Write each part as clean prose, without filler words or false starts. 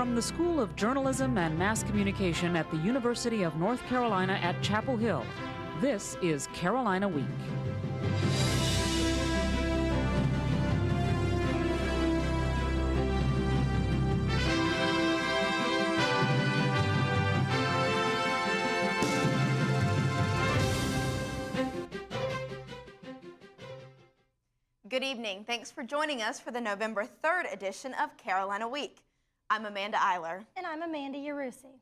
From the School of Journalism and Mass Communication at the University of North Carolina at Chapel Hill, this is Carolina Week. Good evening. Thanks for joining us for the November 3rd edition of Carolina Week. I'm Amanda Eiler. And I'm Amanda Yarusi.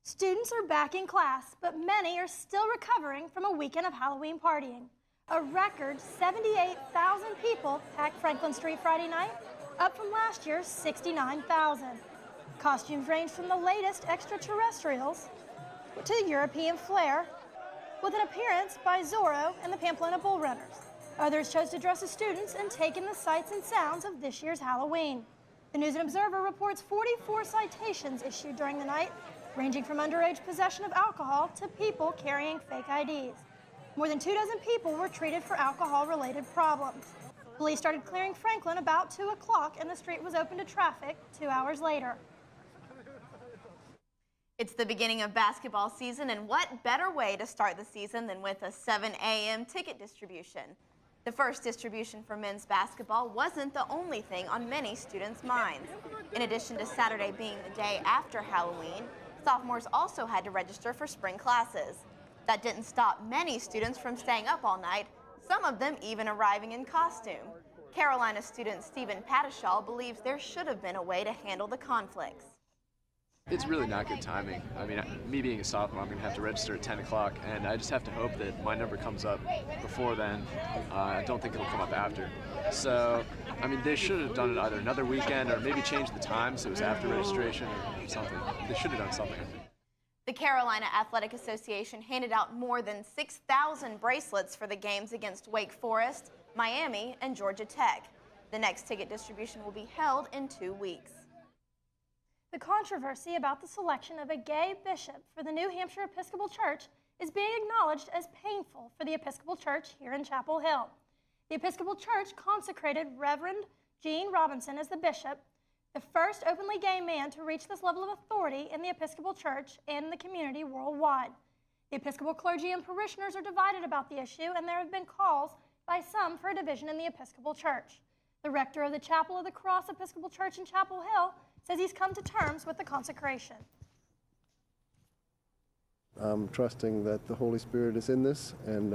Students are back in class, but many are still recovering from a weekend of Halloween partying. A record 78,000 people packed Franklin Street Friday night, up from last year's 69,000. Costumes range from the latest extraterrestrials to the European flair, with an appearance by Zorro and the Pamplona Bull Runners. Others chose to dress as students and take in the sights and sounds of this year's Halloween. The News and Observer reports 44 citations issued during the night, ranging from underage possession of alcohol to people carrying fake IDs. More than 24 people were treated for alcohol-related problems. Police started clearing Franklin about 2 o'clock and the street was open to traffic 2 hours later. It's the beginning of basketball season, and what better way to start the season than with a 7 a.m. ticket distribution? The first distribution for men's basketball wasn't the only thing on many students' minds. In addition to Saturday being the day after Halloween, sophomores also had to register for spring classes. That didn't stop many students from staying up all night, some of them even arriving in costume. Carolina student Stephen Patishall believes there should have been a way to handle the conflicts. It's really not good timing. I mean, me being a sophomore, I'm going to have to register at 10 o'clock, and I just have to hope that my number comes up before then. I don't think it'll come up after. So, I mean, they should have done it either another weekend or maybe change the time so it was after registration or something. They should have done something. The Carolina Athletic Association handed out more than 6,000 bracelets for the games against Wake Forest, Miami, and Georgia Tech. The next ticket distribution will be held in 2 weeks. The controversy about the selection of a gay bishop for the New Hampshire Episcopal Church is being acknowledged as painful for the Episcopal Church here in Chapel Hill. The Episcopal Church consecrated Reverend Gene Robinson as the bishop, the first openly gay man to reach this level of authority in the Episcopal Church and in the community worldwide. The Episcopal clergy and parishioners are divided about the issue, and there have been calls by some for a division in the Episcopal Church. The rector of the Chapel of the Cross Episcopal Church in Chapel Hill says he's come to terms with the consecration. I'm trusting that the Holy Spirit is in this, and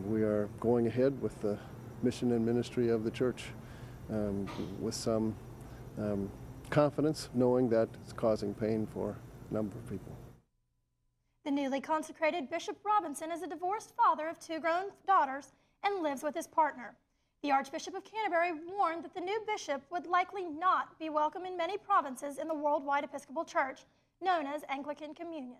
we are going ahead with the mission and ministry of the church with some confidence, knowing that it's causing pain for a number of people. The newly consecrated Bishop Robinson is a divorced father of 2 grown daughters and lives with his partner. The Archbishop of Canterbury warned that the new bishop would likely not be welcome in many provinces in the worldwide Episcopal Church, known as Anglican Communion.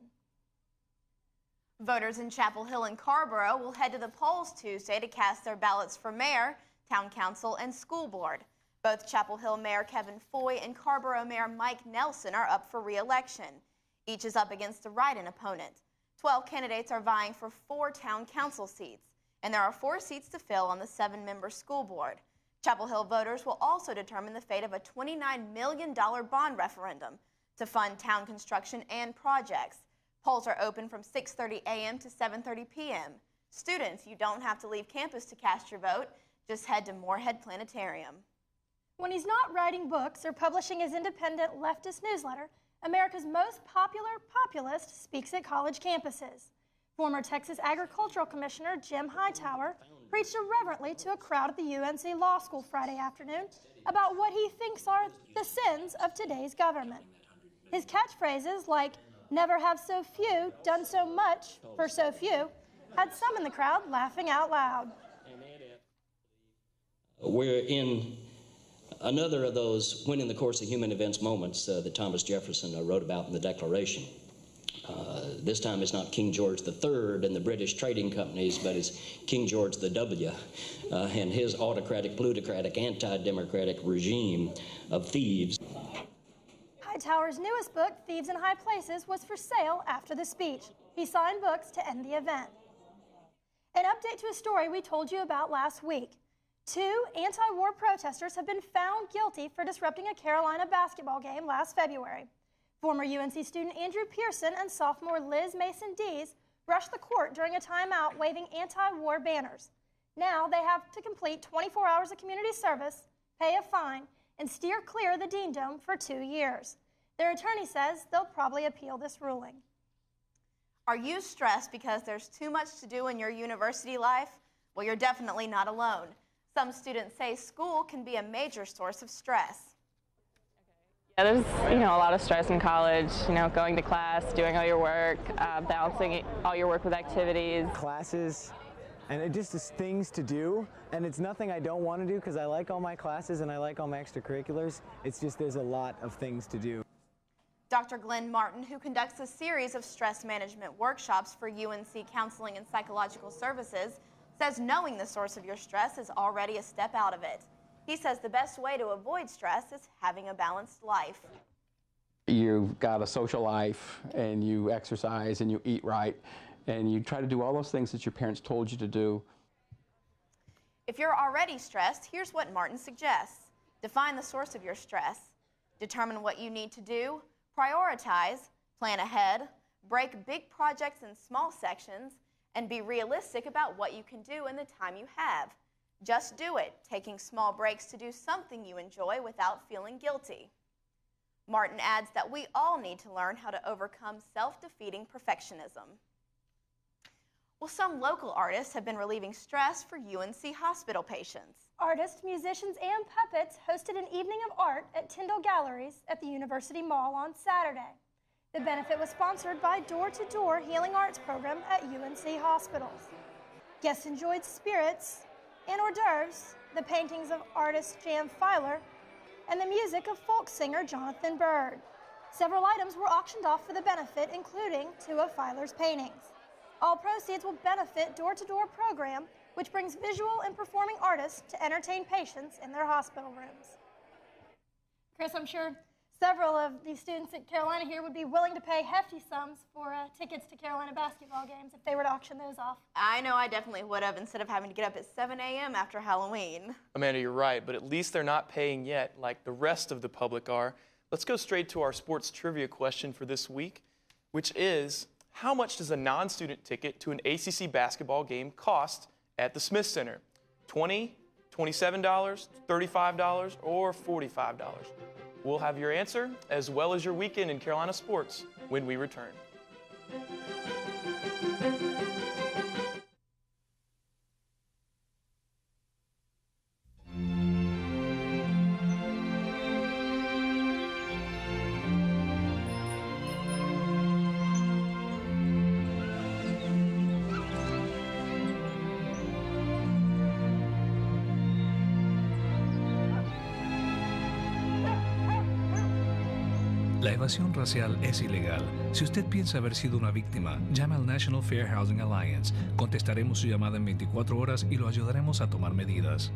Voters in Chapel Hill and Carrboro will head to the polls Tuesday to cast their ballots for mayor, town council, and school board. Both Chapel Hill Mayor Kevin Foy and Carrboro Mayor Mike Nelson are up for re-election. Each is up against a write-in opponent. 12 candidates are vying for 4 town council seats, and there are 4 seats to fill on the 7-member school board. Chapel Hill voters will also determine the fate of a $29 million bond referendum to fund town construction and projects. Polls are open from 6:30 a.m. to 7:30 p.m. Students, you don't have to leave campus to cast your vote. Just head to Moorhead Planetarium. When he's not writing books or publishing his independent leftist newsletter, America's most popular populist speaks at college campuses. Former Texas Agricultural Commissioner Jim Hightower preached irreverently to a crowd at the UNC Law School Friday afternoon about what he thinks are the sins of today's government. His catchphrases like, "Never have so few done so much for so few," had some in the crowd laughing out loud. We're in another of those when in the course of human events moments that Thomas Jefferson wrote about in the Declaration. This time it's not King George III and the British trading companies, but it's King George the W and his autocratic, plutocratic, anti-democratic regime of thieves. Hightower's newest book, Thieves in High Places, was for sale after the speech. He signed books to end the event. An update to a story we told you about last week. 2 anti-war protesters have been found guilty for disrupting a Carolina basketball game last February. Former UNC student Andrew Pearson and sophomore Liz Mason-Dees rushed the court during a timeout waving anti-war banners. Now they have to complete 24 hours of community service, pay a fine, and steer clear of the Dean Dome for 2 years. Their attorney says they'll probably appeal this ruling. Are you stressed because there's too much to do in your university life? Well, you're definitely not alone. Some students say school can be a major source of stress. Yeah, there's a lot of stress in college, going to class, doing all your work, balancing all your work with activities. Classes, and it just is things to do, and it's nothing I don't want to do because I like all my classes and I like all my extracurriculars. It's just there's a lot of things to do. Dr. Glenn Martin, who conducts a series of stress management workshops for UNC Counseling and Psychological Services, says knowing the source of your stress is already a step out of it. He says the best way to avoid stress is having a balanced life. You've got a social life, and you exercise, and you eat right, and you try to do all those things that your parents told you to do. If you're already stressed, here's what Martin suggests. Define the source of your stress. Determine what you need to do. Prioritize. Plan ahead. Break big projects in small sections. And be realistic about what you can do in the time you have. Just do it, taking small breaks to do something you enjoy without feeling guilty. Martin adds that we all need to learn how to overcome self-defeating perfectionism. Well, some local artists have been relieving stress for UNC hospital patients. Artists, musicians, and puppets hosted an evening of art at Tyndall Galleries at the University Mall on Saturday. The benefit was sponsored by Door to Door Healing Arts Program at UNC hospitals. Guests enjoyed spirits and hors d'oeuvres, the paintings of artist Jan Filer, and the music of folk singer Jonathan Bird. Several items were auctioned off for the benefit, including 2 of Filer's paintings. All proceeds will benefit Door to Door program, which brings visual and performing artists to entertain patients in their hospital rooms. Chris, I'm sure several of these students at Carolina here would be willing to pay hefty sums for tickets to Carolina basketball games if they were to auction those off. I know I definitely would have, instead of having to get up at 7 a.m. after Halloween. Amanda, you're right, but at least they're not paying yet like the rest of the public are. Let's go straight to our sports trivia question for this week, which is, how much does a non-student ticket to an ACC basketball game cost at the Smith Center? $20, $27, $35, or $45? We'll have your answer, as well as your weekend in Carolina sports, when we return. La evasión racial es ilegal. Si usted piensa haber sido una víctima, llame al National Fair Housing Alliance. Contestaremos su llamada en 24 horas y lo ayudaremos a tomar medidas.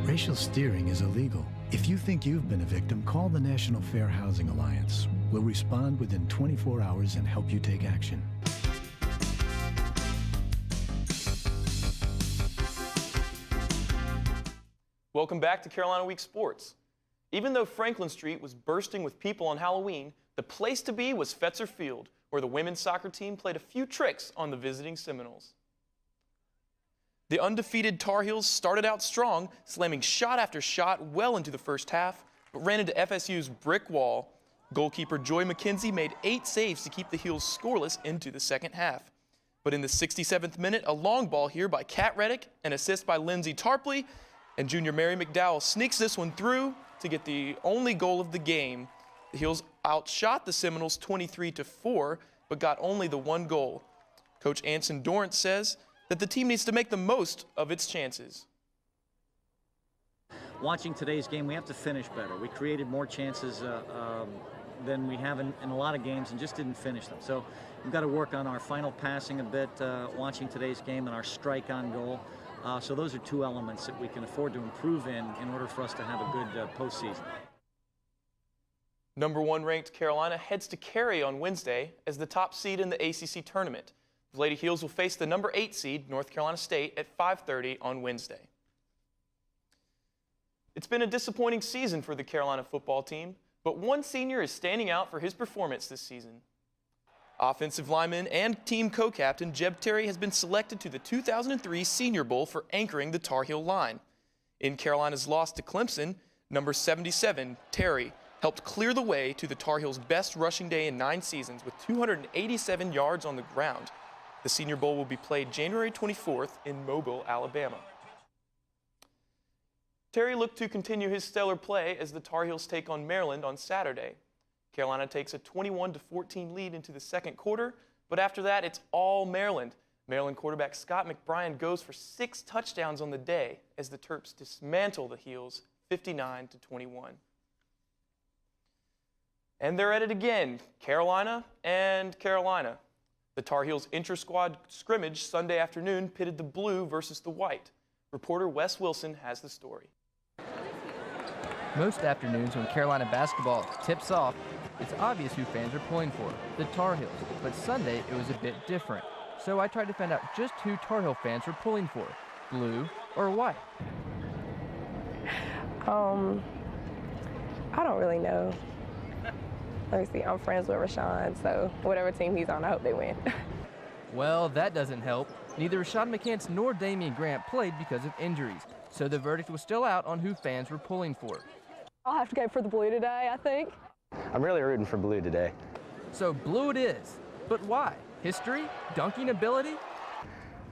Racial steering is illegal. If you think you've been a victim, call the National Fair Housing Alliance. We'll respond within 24 hours and help you take action. Welcome back to Carolina Week Sports. Even though Franklin Street was bursting with people on Halloween, the place to be was Fetzer Field, where the women's soccer team played a few tricks on the visiting Seminoles. The undefeated Tar Heels started out strong, slamming shot after shot well into the first half, but ran into FSU's brick wall. Goalkeeper Joy McKenzie made 8 saves to keep the Heels scoreless into the second half. But in the 67th minute, a long ball here by Kat Reddick, an assist by Lindsay Tarpley, and junior Mary McDowell sneaks this one through to get the only goal of the game. The Heels outshot the Seminoles 23-4, but got only the 1 goal. Coach Anson Dorrance says that the team needs to make the most of its chances. Watching today's game, we have to finish better. We created more chances than we have in a lot of games and just didn't finish them. So we've got to work on our final passing a bit, watching today's game, and our strike on goal. So those are two elements that we can afford to improve in order for us to have a good postseason. Number 1 ranked Carolina heads to Cary on Wednesday as the top seed in the ACC tournament. The Lady Heels will face the number 8 seed, North Carolina State, at 5:30 on Wednesday. It's been a disappointing season for the Carolina football team, but one senior is standing out for his performance this season. Offensive lineman and team co-captain Jeb Terry has been selected to the 2003 Senior Bowl for anchoring the Tar Heel line. In Carolina's loss to Clemson, number 77, Terry, helped clear the way to the Tar Heels' best rushing day in 9 seasons with 287 yards on the ground. The Senior Bowl will be played January 24th in Mobile, Alabama. Terry looked to continue his stellar play as the Tar Heels take on Maryland on Saturday. Carolina takes a 21-14 lead into the second quarter, but after that, it's all Maryland. Maryland quarterback Scott McBrien goes for 6 touchdowns on the day as the Terps dismantle the Heels 59-21. And they're at it again, Carolina and Carolina. The Tar Heels intra-squad scrimmage Sunday afternoon pitted the blue versus the white. Reporter Wes Wilson has the story. Most afternoons when Carolina basketball tips off, it's obvious who fans are pulling for, the Tar Heels. But Sunday, it was a bit different. So I tried to find out just who Tar Heel fans were pulling for, blue or white. I don't really know. Let me see, I'm friends with Rashawn, so whatever team he's on, I hope they win. Well, that doesn't help. Neither Rashad McCants nor Damian Grant played because of injuries, so the verdict was still out on who fans were pulling for. I'll have to go for the blue today, I think. I'm really rooting for blue today. So blue it is. But why? History? Dunking ability?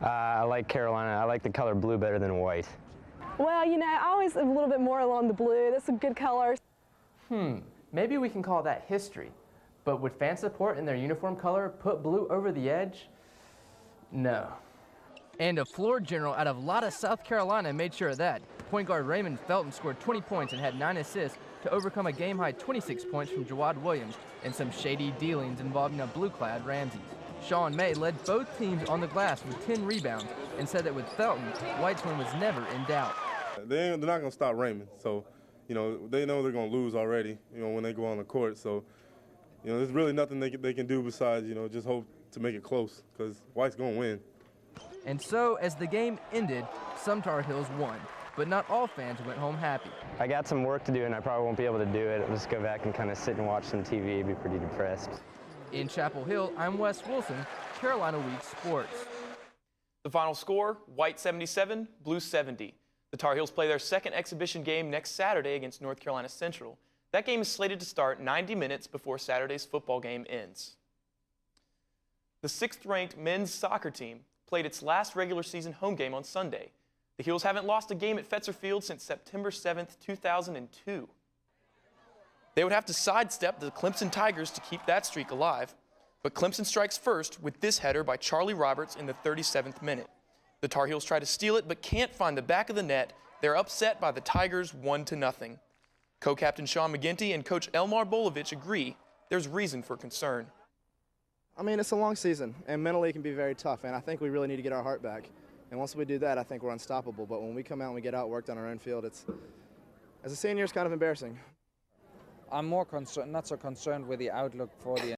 I like Carolina. I like the color blue better than white. Well, you know, I always am a little bit more along the blue. That's a good color. Maybe we can call that history. But would fan support in their uniform color put blue over the edge? No. And a floor general out of Lotta, South Carolina made sure of that. Point guard Raymond Felton scored 20 points and had 9 assists to overcome a game-high 26 points from Jawad Williams and some shady dealings involving a blue-clad Ramses. Sean May led both teams on the glass with 10 rebounds and said that with Felton, White's win was never in doubt. They're not going to stop Raymond, so, you know, they know they're going to lose already, you know, when they go on the court. So, you know, there's really nothing they can do besides, you know, just hope to make it close because White's going to win. And so, as the game ended, some Tar Heels won, but not all fans went home happy. I got some work to do, and I probably won't be able to do it. I'll just go back and kind of sit and watch some TV, be pretty depressed. In Chapel Hill, I'm Wes Wilson, Carolina Week Sports. The final score, White 77, Blue 70. The Tar Heels play their second exhibition game next Saturday against North Carolina Central. That game is slated to start 90 minutes before Saturday's football game ends. The 6th-ranked men's soccer team played its last regular season home game on Sunday. The Heels haven't lost a game at Fetzer Field since September 7th, 2002. They would have to sidestep the Clemson Tigers to keep that streak alive, but Clemson strikes first with this header by Charlie Roberts in the 37th minute. The Tar Heels try to steal it but can't find the back of the net. They're upset by the Tigers 1-0. Co-captain Sean McGinty and coach Elmar Bolovich agree there's reason for concern. I mean, it's a long season, and mentally it can be very tough, and I think we really need to get our heart back. And once we do that, I think we're unstoppable. But when we come out and we get outworked on our own field, it's, as a senior, it's kind of embarrassing. I'm more concerned, not so concerned with the outlook for the